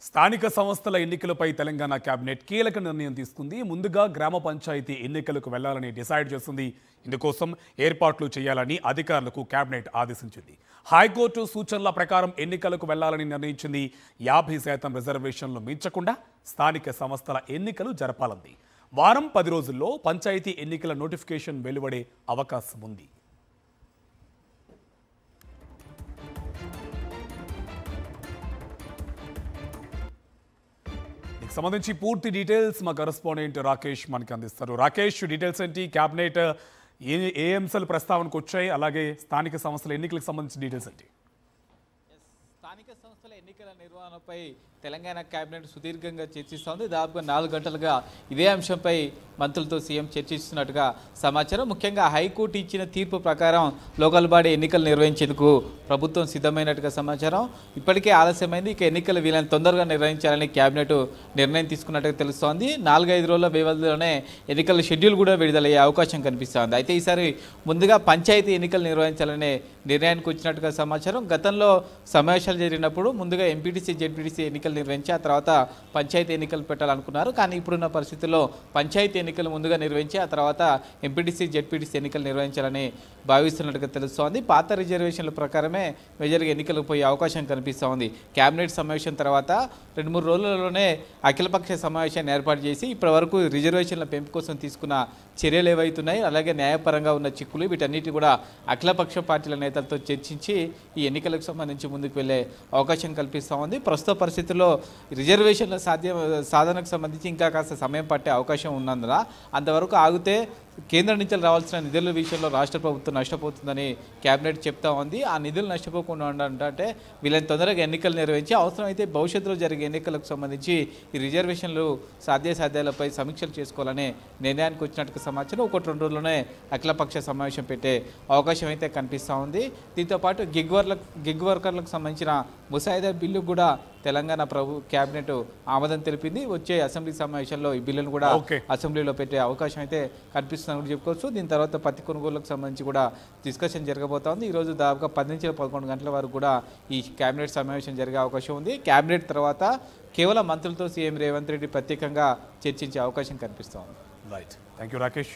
స్థానిక సంస్థల ఎన్నికలపై తెలంగాణ కేబినెట్ కీలక నిర్ణయం తీసుకుంది. ముందుగా గ్రామ పంచాయతీ ఎన్నికలకు వెళ్లాలని డిసైడ్ చేసింది. ఇందుకోసం ఏర్పాట్లు చేయాలని అధికారులకు కేబినెట్ ఆదేశించింది. హైకోర్టు సూచనల ప్రకారం ఎన్నికలకు వెళ్లాలని నిర్ణయించింది. 50% రిజర్వేషన్లు మించకుండా స్థానిక సంస్థల ఎన్నికలు జరపాలంది. వారం 10 రోజుల్లో పంచాయతీ ఎన్నికల నోటిఫికేషన్ వెలువడే అవకాశం ఉంది. సంబంధించి పూర్తి డీటెయిల్స్ మా కరెస్పాండెంట్ రాకేష్ మనకి అందిస్తారు. రాకేష్, డీటెయిల్స్ ఏంటి? కేబినెట్ ఏ అంశాలు ప్రస్తావనకు వచ్చాయి, అలాగే స్థానిక సంస్థల ఎన్నికలకు సంబంధించిన డీటెయిల్స్ ఏంటి? స్థానిక సంస్థల ఎన్నికల నిర్వహణపై తెలంగాణ కేబినెట్ సుదీర్ఘంగా చర్చిస్తోంది. దాదాపుగా 4 గంటలుగా ఇదే అంశంపై మంత్రులతో సీఎం చర్చిస్తున్నట్టుగా సమాచారం. ముఖ్యంగా హైకోర్టు ఇచ్చిన తీర్పు ప్రకారం లోకల్ బాడీ ఎన్నికలు నిర్వహించేందుకు ప్రభుత్వం సిద్ధమైనట్టుగా సమాచారం. ఇప్పటికే ఆలస్యమైంది. ఇక ఎన్నికలు వీళ్ళని తొందరగా నిర్వహించాలని కేబినెట్ నిర్ణయం తీసుకున్నట్టుగా తెలుస్తోంది. 4-5 రోజుల వ్యవధిలోనే ఎన్నికల షెడ్యూల్ కూడా విడుదలయ్యే అవకాశం కనిపిస్తోంది. అయితే ఈసారి ముందుగా పంచాయతీ ఎన్నికలు నిర్వహించాలనే నిర్ణయానికి వచ్చినట్టుగా సమాచారం. గతంలో సమావేశాలు జరిగినప్పుడు ముందుగా ఎంపీటీసీ జెడ్పీటీసీ ఎన్నికలు నిర్వహించి ఆ తర్వాత పంచాయతీ ఎన్నికలు పెట్టాలనుకున్నారు. కానీ ఇప్పుడున్న పరిస్థితుల్లో పంచాయతీ ఎన్నికలు ముందుగా నిర్వహించి ఆ తర్వాత ఎంపీటీసీ జెడ్పీటీసీ ఎన్నికలు నిర్వహించాలని భావిస్తున్నట్టుగా తెలుస్తోంది. పాత రిజర్వేషన్ల ప్రకారమే మేజర్గా ఎన్నికలకు పోయే అవకాశం కనిపిస్తోంది. కేబినెట్ సమావేశం తర్వాత 2-3 రోజులలోనే అఖిలపక్ష సమావేశాన్ని ఏర్పాటు చేసి ఇప్పటివరకు రిజర్వేషన్ల పెంపు కోసం తీసుకున్న చర్యలు ఏవైతున్నాయి, అలాగే న్యాయపరంగా ఉన్న చిక్కులు, వీటన్నిటి కూడా అఖిలపక్ష పార్టీల నేతలతో చర్చించి ఈ ఎన్నికలకు సంబంధించి ముందుకు వెళ్లే అవకాశం కల్పిస్తూ ఉంది. ప్రస్తుత పరిస్థితుల్లో రిజర్వేషన్ల సాధనకు సంబంధించి ఇంకా కాస్త సమయం పట్టే అవకాశం ఉన్నందున అంతవరకు ఆగితే కేంద్రం నుంచి రావాల్సిన నిధుల విషయంలో రాష్ట్ర ప్రభుత్వం నష్టపోతుందని కేబినెట్ చెప్తా ఉంది. ఆ నిధులు నష్టపోకుండా ఉండాలంటే వీళ్ళని తొందరగా ఎన్నికలు నిర్వహించి అవసరమైతే భవిష్యత్తులో జరిగే ఎన్నికలకు సంబంధించి ఈ రిజర్వేషన్లు సాధ్యాసాధ్యాలపై సమీక్షలు చేసుకోవాలనే నిర్ణయానికి వచ్చినట్టుగా సమాచారం. 1-2 రోజుల్లోనే అఖిలపక్ష సమావేశం పెట్టే అవకాశం అయితే కనిపిస్తూ ఉంది. దీంతో పాటు గిగ్ వర్కర్లకు సంబంధించిన ముసాయిదా బిల్లు కూడా తెలంగాణ కేబినెట్ ఆమోదం తెలిపింది. వచ్చే అసెంబ్లీ సమావేశంలో ఈ బిల్లును కూడా అసెంబ్లీలో పెట్టే అవకాశం అయితే కనిపిస్తుందని చెప్పుకోవచ్చు. దీని తర్వాత పత్తి కొనుగోలుకు సంబంధించి కూడా డిస్కషన్ జరగబోతోంది. ఈరోజు దాదాపుగా 10 నుంచి 11 గంటల వరకు కూడా ఈ కేబినెట్ సమావేశం జరిగే అవకాశం ఉంది. కేబినెట్ తర్వాత కేవలం మంత్రులతో సీఎం రేవంత్ రెడ్డి ప్రత్యేకంగా చర్చించే అవకాశం కనిపిస్తోంది. Right, thank you Rakesh.